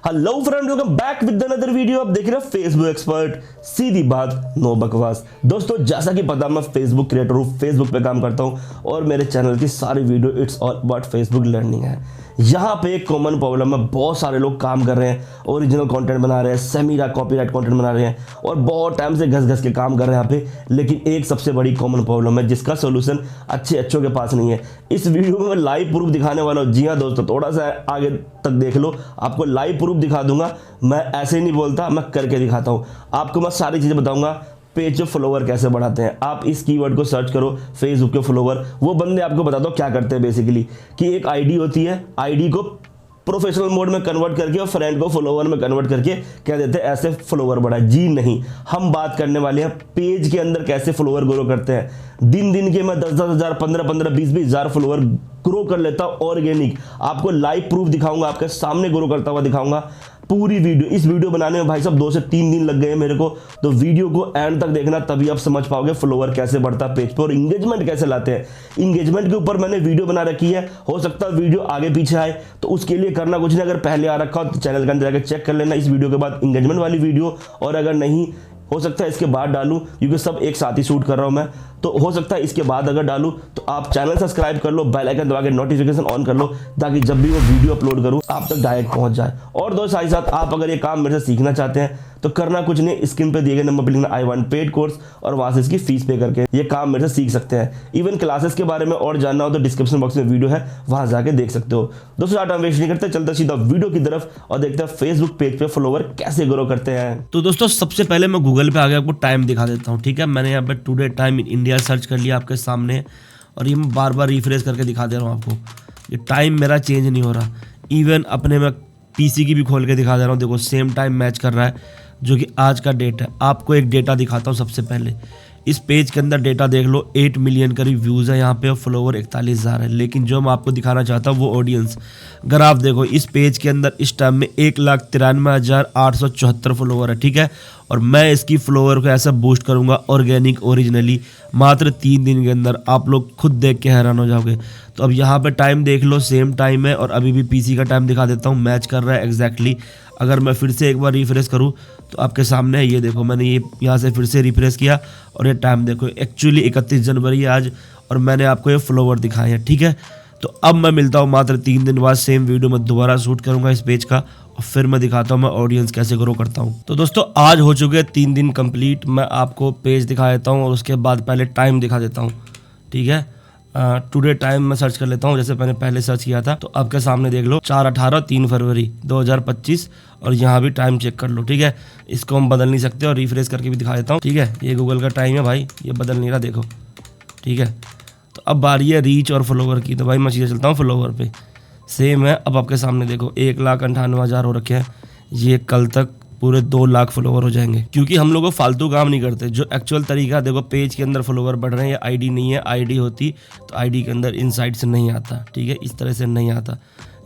Hello friend, welcome back with another video. आप देख रहे हैं फेसबुक एक्सपर्ट, सीधी बात नो बकवास। दोस्तों, जैसा कि पता, मैं फेसबुक क्रिएटर हूँ, फेसबुक पे काम करता हूँ और मेरे चैनल की सारी video it's all about Facebook learning है। यहाँ पे एक कॉमन प्रॉब्लम है, बहुत सारे लोग काम कर रहे हैं, ओरिजिनल कंटेंट बना रहे हैं, सेमी कॉपीराइट कंटेंट बना रहे हैं और बहुत टाइम से घस घस के काम कर रहे हैं यहाँ पे। लेकिन एक सबसे बड़ी कॉमन प्रॉब्लम है जिसका सोल्यूशन अच्छों के पास नहीं है। इस वीडियो में मैं लाइव प्रूफ दिखाने वाला हूँ। जी हाँ दोस्तों, थोड़ा सा आगे तक देख लो, आपको लाइव प्रूफ दिखा दूंगा। मैं ऐसे नहीं बोलता, मैं करके दिखाता हूँ। आपको मैं सारी चीज़ें बताऊंगा। पेज जो फॉलोवर कैसे बढ़ाते हैं, आप इस कीवर्ड को सर्च करो, फेसबुक के फॉलोवर। वो बंदे आपको बता दो क्या करते हैं बेसिकली, कि एक आईडी होती है, आईडी को प्रोफेशनल मोड में कन्वर्ट करके और फ्रेंड को फॉलोवर में कन्वर्ट करके कह देते हैं ऐसे फॉलोवर बढ़ाए। जी नहीं, हम बात करने वाले हैं पेज के अंदर कैसे फॉलोवर ग्रो करते हैं। दिन दिन के मैं 10-10 हज़ार, 15-15, 20-20 हज़ार फॉलोवर ग्रो कर लेता हूं ऑर्गेनिक। आपको लाइव प्रूफ दिखाऊंगा, आपके सामने ग्रो करता हुआ दिखाऊंगा। पूरी वीडियो, इस वीडियो बनाने में भाई साहब 2 से 3 दिन लग गए मेरे को। तो वीडियो को एंड तक देखना, तभी आप समझ पाओगे फॉलोवर कैसे बढ़ता है पेज पर और इंगेजमेंट कैसे लाते हैं। इंगेजमेंट के ऊपर मैंने वीडियो बना रखी है, हो सकता है वीडियो आगे पीछे आए, तो उसके लिए करना कुछ नहीं। अगर पहले आ रखा हो तो चैनल के अंदर जाकर चेक कर लेना इस वीडियो के बाद इंगेजमेंट वाली वीडियो, और अगर नहीं हो सकता है इसके बाद डालूं, क्योंकि सब एक साथ ही शूट कर रहा हूं मैं, तो हो सकता है इसके बाद अगर डालूं तो आप चैनल सब्सक्राइब कर लो, बेल आइकन दबा के नोटिफिकेशन ऑन कर लो, ताकि जब भी वो वीडियो अपलोड करूं आप तक डायरेक्ट पहुंच जाए। और दोस्तों, साथ ही साथ आप अगर ये काम मेरे से सीखना चाहते हैं तो करना कुछ नहीं, स्क्रीन पे दिए गए नंबर पर लिखना आई वांट पेड कोर्स और वहां से इसकी फीस पे करके ये काम मेरे से सीख सकते हैं। इवन क्लासेस के बारे में और जानना हो तो डिस्क्रिप्शन बॉक्स में वीडियो है, वहां जाके देख सकते हो। दोस्तों, ज़्यादा वेस्ट नहीं करते, चलते सीधा वीडियो की तरफ और देखते हैं फेसबुक पेज पे फॉलोवर कैसे ग्रो करते हैं। तो दोस्तों, सबसे पहले मैं गूगल पे आगे आपको टाइम दिखा देता हूँ। ठीक है, मैंने यहाँ पे today time in India search कर लिया आपके सामने, और ये मैं बार बार रिफ्रेश करके दिखा दे रहा हूँ आपको। ये टाइम मेरा चेंज नहीं हो रहा, इवन अपने मैं पीसी की भी खोल के दिखा दे रहा हूँ। देखो, सेम टाइम मैच कर रहा है, जो कि आज का डेट है। आपको एक डेटा दिखाता हूँ सबसे पहले। इस पेज के अंदर डेटा देख लो, 8 मिलियन करीब व्यूज़ है यहाँ पे और फॉलोवर 41,000 है। लेकिन जो मैं आपको दिखाना चाहता हूँ वो ऑडियंस। अगर आप देखो, इस पेज के अंदर इस टाइम में 1,93,874 फॉलोवर है। ठीक है, और मैं इसकी फॉलोवर को ऐसा बूस्ट करूँगा ऑर्गेनिक ओरिजिनली मात्र 3 दिन के अंदर। आप लोग खुद देख के हैरान हो जाओगे। तो अब यहाँ पे टाइम देख लो, सेम टाइम है, और अभी भी पीसी का टाइम दिखा देता हूँ, मैच कर रहा है एग्जैक्टली। अगर मैं फिर से एक बार रिफ्रेश करूँ तो आपके सामने है, ये देखो, मैंने ये यहाँ से फिर से रिफ्रेश किया और ये टाइम देखो, एक्चुअली 31 जनवरी है आज, और मैंने आपको ये फॉलोवर दिखाए हैं। ठीक है, तो अब मैं मिलता हूँ मात्र 3 दिन बाद, सेम वीडियो में दोबारा शूट करूँगा इस पेज का, और फिर मैं दिखाता हूँ मैं ऑडियंस कैसे ग्रो करता हूँ। तो दोस्तों, आज हो चुके 3 दिन कंप्लीट। मैं आपको पेज दिखा देता हूँ और उसके बाद पहले टाइम दिखा देता हूँ। ठीक है, टुडे टाइम मैं सर्च कर लेता हूँ, जैसे मैंने पहले सर्च किया था। तो आपके सामने देख लो, 4/18 3 फरवरी 2025, और यहाँ भी टाइम चेक कर लो। ठीक है, इसको हम बदल नहीं सकते, और रिफ्रेश करके भी दिखा देता हूँ। ठीक है, ये गूगल का टाइम है भाई, ये बदल नहीं रहा, देखो। ठीक है, तो अब बारी है रीच और फॉलोवर की। तो भाई मैं सीधे चलता हूँ फॉलोवर पे, सेम है। अब आपके सामने देखो, 1,98,000 हो रखे हैं। ये कल तक पूरे 2 लाख फॉलोवर हो जाएंगे, क्योंकि हम लोग फालतू काम नहीं करते। जो एक्चुअल तरीका, देखो, पेज के अंदर फॉलोवर बढ़ रहे हैं, ये आईडी नहीं है। आईडी होती तो आईडी के अंदर इनसाइड से नहीं आता। ठीक है, इस तरह से नहीं आता।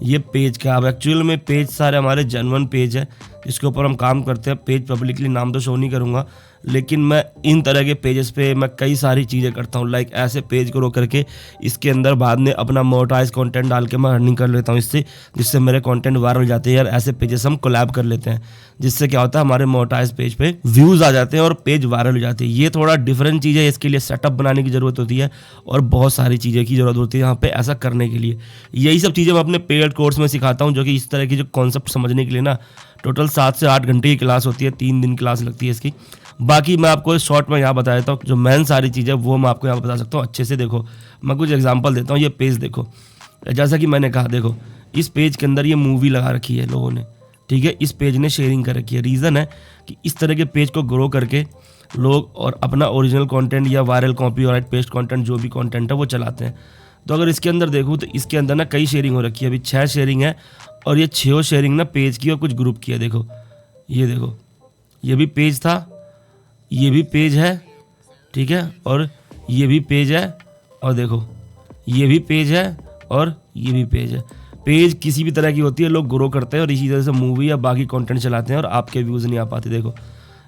ये पेज का, अब एक्चुअल में पेज सारे हमारे जेन्युइन पेज है जिसके ऊपर हम काम करते हैं। पेज पब्लिकली नाम तो शो नहीं करूँगा, लेकिन मैं इन तरह के पेजेस पे मैं कई सारी चीज़ें करता हूँ। लाइक ऐसे पेज ग्रो करके इसके अंदर बाद में अपना मोनेटाइज कंटेंट डाल के मैं अर्निंग कर लेता हूँ इससे, जिससे मेरे कंटेंट वायरल हो जाते हैं। यार, ऐसे पेजेस हम कोलैब कर लेते हैं, जिससे क्या होता है, हमारे मोनेटाइज पेज पे व्यूज़ आ जाते हैं और पेज वायरल हो जाती है। ये थोड़ा डिफरेंट चीज़ है, इसके लिए सेटअप बनाने की ज़रूरत होती है और बहुत सारी चीज़ें की ज़रूरत होती है यहाँ पे ऐसा करने के लिए। यही सब चीज़ें मैं अपने पेड कोर्स में सिखाता हूँ, जो कि इस तरह की जो कॉन्सेप्ट समझने के लिए ना टोटल 7 से 8 घंटे की क्लास होती है, 3 दिन क्लास लगती है इसकी। बाकी मैं आपको शॉर्ट में यहाँ बता देता हूँ, जो मेन सारी चीज़ें वो मैं आपको यहाँ बता सकता हूँ अच्छे से। देखो, मैं कुछ एग्जांपल देता हूँ। ये पेज देखो, जैसा कि मैंने कहा, देखो इस पेज के अंदर ये मूवी लगा रखी है लोगों ने। ठीक है, इस पेज ने शेयरिंग कर रखी है। रीज़न है कि इस तरह के पेज को ग्रो करके लोग और अपना ओरिजिनल कंटेंट या वायरल कॉपीराइट पेस्ट कंटेंट, जो भी कंटेंट है वो चलाते हैं। तो अगर इसके अंदर देखूँ तो इसके अंदर ना कई शेयरिंग हो रखी है, अभी 6 शेयरिंग है, और ये 6 शेयरिंग ना पेज की और कुछ ग्रुप की है। देखो, ये देखो, ये भी पेज था, ये भी पेज है। ठीक है, और ये भी पेज है, और देखो ये भी पेज है, और ये भी पेज है। पेज किसी भी तरह की होती है, लोग ग्रो करते हैं और इसी तरह से मूवी या बाकी कंटेंट चलाते हैं और आपके व्यूज़ नहीं आ पाते। देखो,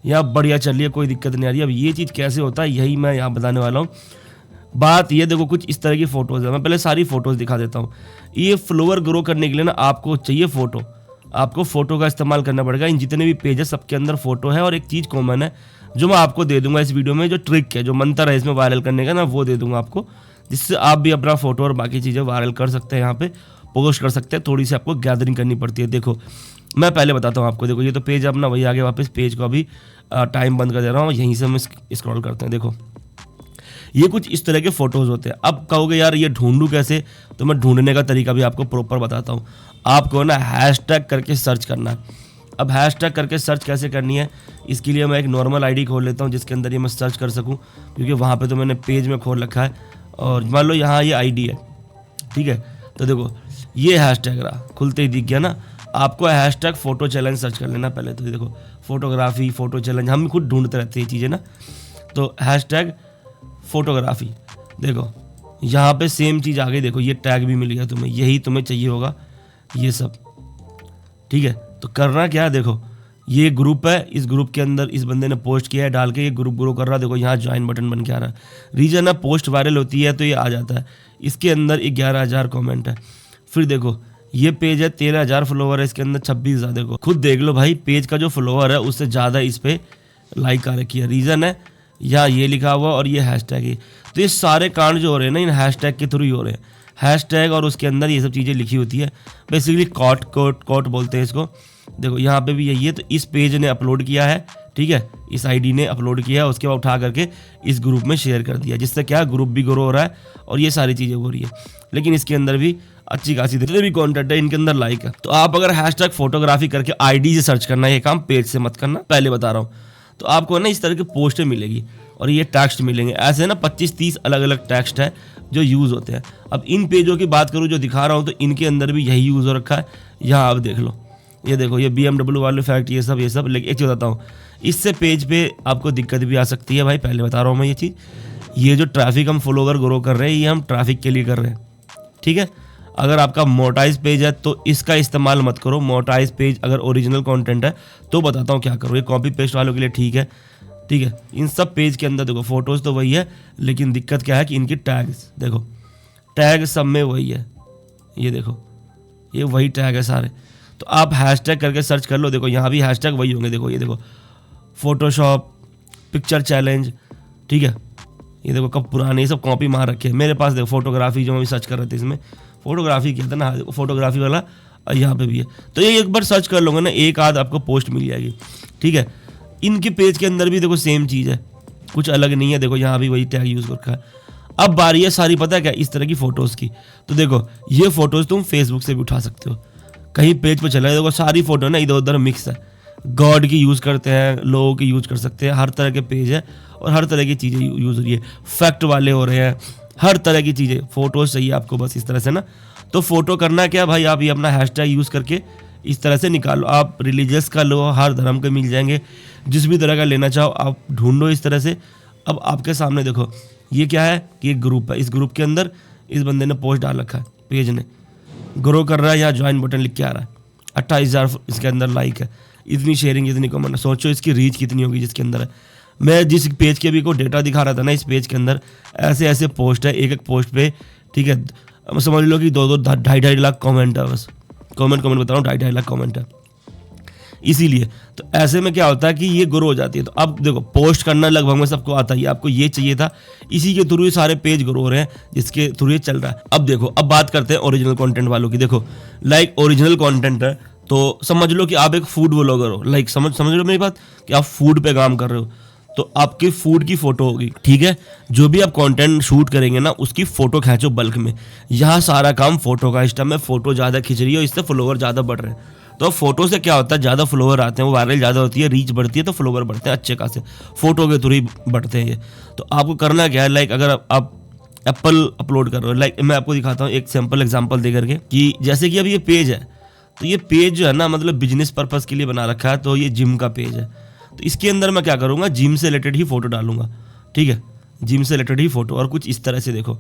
यहाँ बढ़िया चल रही है, कोई दिक्कत नहीं आ रही। अब ये चीज़ कैसे होता है, यही मैं यहाँ बताने वाला हूँ। बात ये देखो, कुछ इस तरह की फ़ोटोज़ है। मैं पहले सारी फ़ोटोज़ दिखा देता हूँ। ये फॉलोवर ग्रो करने के लिए ना आपको चाहिए फ़ोटो, आपको फ़ोटो का इस्तेमाल करना पड़ेगा। इन जितने भी पेज है सबके अंदर फ़ोटो है, और एक चीज़ कॉमन है जो मैं आपको दे दूंगा इस वीडियो में, जो ट्रिक है, जो मंत्र है इसमें वायरल करने का ना, वो दे दूंगा आपको, जिससे आप भी अपना फ़ोटो और बाकी चीज़ें वायरल कर सकते हैं, यहाँ पे पोस्ट कर सकते हैं। थोड़ी सी आपको गैदरिंग करनी पड़ती है। देखो मैं पहले बताता हूँ आपको। देखो ये तो पेज है अपना, वही आगे वापस पेज को अभी टाइम बंद कर दे रहा हूँ, यहीं से हम स्क्रॉल करते हैं। देखो ये कुछ इस तरह के फ़ोटोज़ होते हैं। अब कहोगे यार ये ढूंढूं कैसे, तो मैं ढूंढने का तरीका भी आपको प्रॉपर बताता हूँ। आपको ना हैशटैग करके सर्च करना है। अब हैशटैग करके सर्च कैसे करनी है, इसके लिए मैं एक नॉर्मल आईडी खोल लेता हूँ जिसके अंदर ये मैं सर्च कर सकूँ, क्योंकि वहाँ पे तो मैंने पेज में खोल रखा है। और मान लो यहाँ ये आईडी है, ठीक है। तो देखो ये हैशटैग रहा, खुलते ही दिख गया ना। आपको हैशटैग फ़ोटो चैलेंज सर्च कर लेना पहले। तो ये देखो फोटोग्राफी, फ़ोटो चैलेंज, हम खुद ढूंढते रहते हैं ये चीज़ें ना। तो हैशटैग फोटोग्राफी, देखो यहाँ पे सेम चीज़ आ गई। देखो ये टैग भी मिल गया तुम्हें, यही तुम्हें चाहिए होगा ये सब, ठीक है। तो करना क्या है, देखो ये ग्रुप है, इस ग्रुप के अंदर इस बंदे ने पोस्ट किया है, डाल के ये ग्रुप ग्रो कर रहा है। देखो यहाँ ज्वाइन बटन बन के आ रहा है। रीजन है पोस्ट वायरल होती है तो ये आ जाता है। इसके अंदर 11,000 कमेंट है। फिर देखो ये पेज है, 13,000 फॉलोवर है, इसके अंदर 26,000। देखो खुद देख लो भाई, पेज का जो फॉलोवर है उससे ज़्यादा इस पर लाइक आ रखी है। रीज़न है यहाँ ये लिखा हुआ और ये हैशटैग है। तो ये सारे कांड जो हो रहे हैं ना, इन हैशटैग के थ्रू ही हो रहे हैं। हैशटैग और उसके अंदर ये सब चीज़ें लिखी होती है, बेसिकली कॉट बोलते हैं इसको। देखो यहाँ पे भी यही है। तो इस पेज ने अपलोड किया है, ठीक है, इस आईडी ने अपलोड किया है, उसके बाद उठा करके इस ग्रुप में शेयर कर दिया, जिससे क्या ग्रुप भी ग्रो हो रहा है और ये सारी चीज़ें हो रही है। लेकिन इसके अंदर भी अच्छी खासी जितने भी कंटेंट है इनके अंदर लाइक है। तो आप अगर हैशटैग फोटोग्राफी करके आईडी से सर्च करना, ये काम पेज से मत करना, पहले बता रहा हूँ। तो आपको ना इस तरह की पोस्टें मिलेगी और ये टेक्स्ट मिलेंगे, ऐसे ना 25-30 अलग अलग टेक्स्ट है जो यूज़ होते हैं। अब इन पेजों की बात करूँ जो दिखा रहा हूँ, तो इनके अंदर भी यही यूज़ हो रखा है। यहाँ आप देख लो, ये देखो ये BMW वाले फैक्ट, ये सब। लेकिन एक चीज़ बताता हूँ, इससे पेज पे आपको दिक्कत भी आ सकती है भाई, पहले बता रहा हूँ मैं ये चीज़। ये जो ट्रैफिक हम फॉलोवर ग्रो कर रहे हैं, ये हम ट्रैफिक के लिए कर रहे हैं, ठीक है। अगर आपका मोटाइज पेज है तो इसका इस्तेमाल मत करो। मोटाइज पेज अगर ओरिजिनल कंटेंट है तो बताता हूँ क्या करो। ये कॉपी पेस्ट वालों के लिए ठीक है, ठीक है। इन सब पेज के अंदर देखो फोटोज़ तो वही है, लेकिन दिक्कत क्या है कि इनकी टैग्स देखो, टैग सब में वही है। ये देखो ये वही टैग है सारे। तो आप हैशटैग करके सर्च कर लो, देखो यहाँ भी हैशटैग वही होंगे। देखो ये देखो फोटोशॉप, पिक्चर चैलेंज, ठीक है। ये देखो कब पुराने ये सब कॉपी मार रखे हैं। मेरे पास देखो फोटोग्राफी जो मैं भी सर्च कर रहे थे, इसमें फोटोग्राफी किया था ना, फोटोग्राफी वाला यहाँ पे भी है। तो ये एक बार सर्च कर लोगे ना, एक आध आपको पोस्ट मिल जाएगी, ठीक है। इनके पेज के अंदर भी देखो सेम चीज़ है, कुछ अलग नहीं है। देखो यहाँ भी वही टैग यूज़ कर रखा है। अब बारी है सारी, पता है क्या, इस तरह की फ़ोटोज़ की। तो देखो ये फ़ोटोज़ तुम फेसबुक से भी उठा सकते हो, कहीं पेज पर चला है, देखो सारी फ़ोटो ना इधर उधर मिक्स है। गॉड की यूज़ करते हैं, लोगों की यूज़ कर सकते हैं, हर तरह के पेज है और हर तरह की चीज़ें यूज़ हो रही है। फैक्ट वाले हो रहे हैं, हर तरह की चीज़ें, फ़ोटोज़ चाहिए आपको बस इस तरह से ना। तो फ़ोटो करना क्या भाई, आप ये अपना हैशटैग यूज़ करके इस तरह से निकालो। आप रिलीजियस का लो, हर धर्म के मिल जाएंगे, जिस भी तरह का लेना चाहो आप ढूंढो इस तरह से। अब आपके सामने देखो ये क्या है कि एक ग्रुप है, इस ग्रुप के अंदर इस बंदे ने पोस्ट डाल रखा है, पेज ने ग्रो कर रहा है, यहाँ ज्वाइन बटन लिख के आ रहा है, 28,000 इसके अंदर लाइक है, इतनी शेयरिंग, इतनी कमेंट। सोचो इसकी रीच कितनी होगी जिसके अंदर है। मैं जिस पेज के भी को डेटा दिखा रहा था ना, इस पेज के अंदर ऐसे ऐसे पोस्ट है, एक एक पोस्ट पे, ठीक है, समझ लो कि 2-2, 2.5 लाख कमेंट है, बस कमेंट बता रहा हूँ, 2.5 लाख कमेंट है। इसीलिए तो ऐसे में क्या होता है कि ये ग्रो हो जाती है। तो अब देखो पोस्ट करना लगभग में सबको आता ही है, आपको ये चाहिए था, इसी के थ्रू ये सारे पेज ग्रो हो रहे हैं, जिसके थ्रू ये चल रहा है। अब देखो, अब बात करते हैं ओरिजिनल कंटेंट वालों की। देखो लाइक ओरिजिनल कंटेंट है तो समझ लो कि आप एक फूड व्लॉगर हो, लाइक समझ लो मेरी बात, कि आप फूड पे काम कर रहे हो, तो आपकी फूड की फोटो होगी, ठीक है। जो भी आप कंटेंट शूट करेंगे ना, उसकी फोटो खींचो बल्क में। यहाँ सारा काम फोटो का, इस टाइम में फोटो ज़्यादा खींच रही है और इससे फॉलोवर ज़्यादा बढ़ रहे हैं। तो फोटो से क्या होता है, ज़्यादा फॉलोवर आते हैं, वो वायरल ज़्यादा होती है, रीच बढ़ती है, तो फॉलोवर बढ़ते हैं अच्छे खासे, फोटो के थ्रू ही बढ़ते हैं ये। तो आपको करना क्या है, लाइक अगर आप एप्पल अपलोड कर रहे हो, लाइक मैं आपको दिखाता हूँ एक सिंपल एग्जांपल दे करके, कि जैसे कि अब ये पेज है, तो ये पेज जो है ना, मतलब बिजनेस पर्पस के लिए बना रखा है। तो ये जिम का पेज है, तो इसके अंदर मैं क्या करूँगा, जिम से रिलेटेड ही फोटो डालूंगा, ठीक है, जिम से रिलेटेड ही फोटो। और कुछ इस तरह से देखो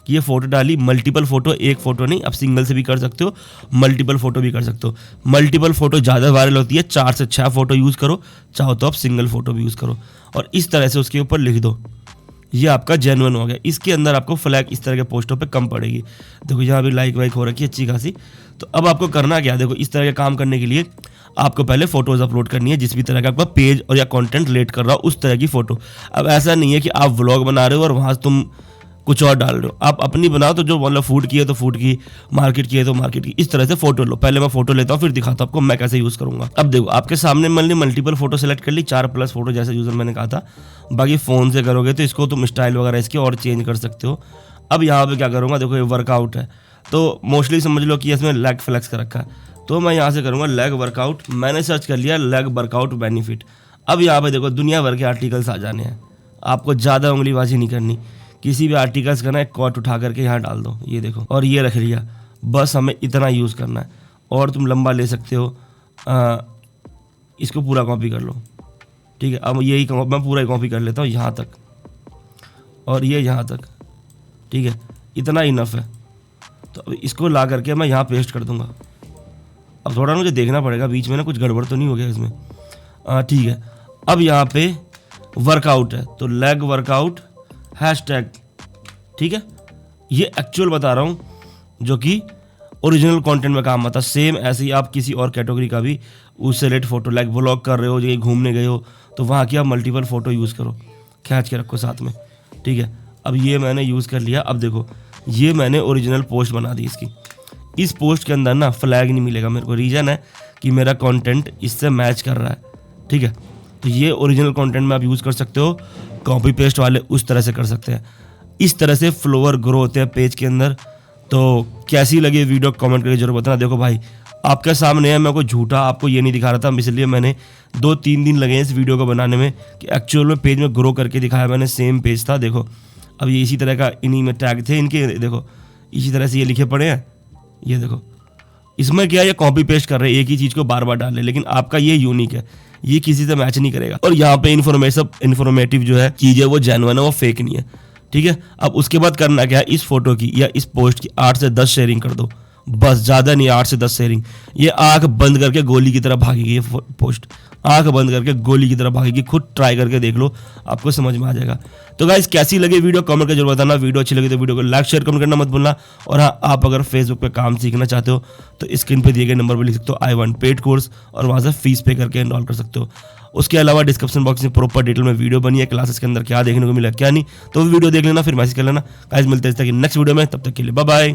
कि ये फोटो डाली, मल्टीपल फोटो, एक फोटो नहीं, आप सिंगल से भी कर सकते हो, मल्टीपल फोटो भी कर सकते हो। मल्टीपल फोटो ज़्यादा वायरल होती है, 4 से 6 फोटो यूज़ करो, चाहो तो आप सिंगल फोटो भी यूज़ करो। और इस तरह से उसके ऊपर लिख दो ये आपका जेन्युइन हो गया। इसके अंदर आपको फ्लैग इस तरह के पोस्टों पे कम पड़ेगी। देखो यहाँ भी लाइक वाइक हो रखी है अच्छी खासी। तो अब आपको करना क्या, देखो इस तरह के काम करने के लिए आपको पहले फोटोज़ अपलोड करनी है, जिस भी तरह का आपका पेज और या कंटेंट रिलेट कर रहा हो उस तरह की फ़ोटो। अब ऐसा नहीं है कि आप व्लॉग बना रहे हो और वहाँ तुम कुछ और डाल रहे हो, आप अपनी बनाओ। तो जो मतलब फूड की है तो फूड की, मार्केट की है तो मार्केट की, इस तरह से फोटो लो। पहले मैं फोटो लेता हूँ फिर दिखाता हूँ आपको मैं कैसे यूज़ करूँगा। अब देखो आपके सामने मैंने मल्टीपल फोटो सेलेक्ट कर ली, 4+ फोटो जैसे यूज़र मैंने कहा था। बाकी फ़ोन से करोगे तो इसको तुम स्टाइल वगैरह इसके और चेंज कर सकते हो। अब यहाँ पे क्या करूँगा, देखो ये वर्कआउट है तो मोस्टली समझ लो कि इसमें लेग फ्लेक्स कर रखा है, तो मैं यहाँ से करूँगा लेग वर्कआउट। मैंने सर्च कर लिया लेग वर्कआउट बेनिफिट। अब यहाँ पे देखो दुनिया भर के आर्टिकल्स आ जाने हैं, आपको ज़्यादा उंगलीबाजी नहीं करनी। किसी भी आर्टिकल्स का ना एक कॉट उठा करके यहाँ डाल दो, ये देखो, और ये रख लिया। बस हमें इतना यूज़ करना है। और तुम लंबा ले सकते हो, इसको पूरा कॉपी कर लो, ठीक है। अब यही मैं पूरा ही कॉपी कर लेता हूँ यहाँ तक, और ये यहाँ तक, ठीक है, इतना इनफ है। तो अब इसको ला करके मैं यहाँ पेस्ट कर दूँगा। अब थोड़ा मुझे देखना पड़ेगा बीच में ना कुछ गड़बड़ तो नहीं हो गया इसमें, ठीक है। अब यहाँ पे वर्कआउट है तो लेग वर्कआउट हैशटैग, ठीक है। ये एक्चुअल बता रहा हूँ जो कि ओरिजिनल कंटेंट में काम आता है। सेम ऐसे ही आप किसी और कैटेगरी का भी उससे रिलेटेड फोटो, लाइक व्लॉग कर रहे हो, कहीं घूमने गए हो तो वहाँ की आप मल्टीपल फ़ोटो यूज़ करो, खींच के रखो साथ में, ठीक है। अब ये मैंने यूज़ कर लिया। अब देखो ये मैंने ओरिजिनल पोस्ट बना दी इसकी। इस पोस्ट के अंदर ना फ्लैग नहीं मिलेगा मेरे को, रीज़न है कि मेरा कंटेंट इससे मैच कर रहा है, ठीक है। तो ये ओरिजिनल कंटेंट में आप यूज़ कर सकते हो, कॉपी पेस्ट वाले उस तरह से कर सकते हैं। इस तरह से फ्लोवर ग्रो होते हैं पेज के अंदर। तो कैसी लगी वीडियो कमेंट करके जरूर बताना। देखो भाई आपके सामने है, मैं कोई झूठा आपको ये नहीं दिखा रहा था, इसलिए मैंने 2-3 दिन लगे इस वीडियो को बनाने में कि एक्चुअल में पेज में ग्रो करके दिखाया मैंने। सेम पेज था, देखो अब ये इसी तरह का, इन्हीं में टैग थे इनके, देखो इसी तरह से ये लिखे पड़े हैं, ये देखो। इसमें क्या है, ये कॉपी पेस्ट कर रहे हैं, एक ही चीज़ को बार बार डाल रहे हैं, लेकिन आपका ये यूनिक है, ये किसी से मैच नहीं करेगा। और यहाँ पे इन्फॉर्मेटिव जो है चीज़ है वो जेन्युइन है, वो फेक नहीं है, ठीक है। अब उसके बाद करना क्या है, इस फोटो की या इस पोस्ट की 8 से 10 शेयरिंग कर दो, बस, ज़्यादा नहीं, 8 से 10 शेयरिंग। ये आंख बंद करके गोली की तरह भागेगी, ये पोस्ट आंख बंद करके गोली की तरह भागेगी। खुद ट्राई करके देख लो, आपको समझ में आ जाएगा। तो गाइस कैसी लगी वीडियो कमेंट करके जरूर बताना। वीडियो अच्छी लगी तो वीडियो को लाइक शेयर कमेंट करना मत भूलना। और हाँ, आप अगर फेसबुक पे काम सीखना चाहते हो तो स्क्रीन पे दिए गए नंबर पर लिख सकते हो I want पेड कोर्स, और वहाँ से फीस पे करके एनरोल कर सकते हो। उसके अलावा डिस्क्रिप्शन बॉक्स में प्रॉपर डिटेल में वीडियो बनी है, क्लासेस के अंदर क्या देखने को मिला क्या नहीं, तो वो वीडियो देख लेना, फिर मैसेज कर लेना। गाइस मिलते हैं नेक्स्ट वीडियो में, तब तक के लिए बाय बाय।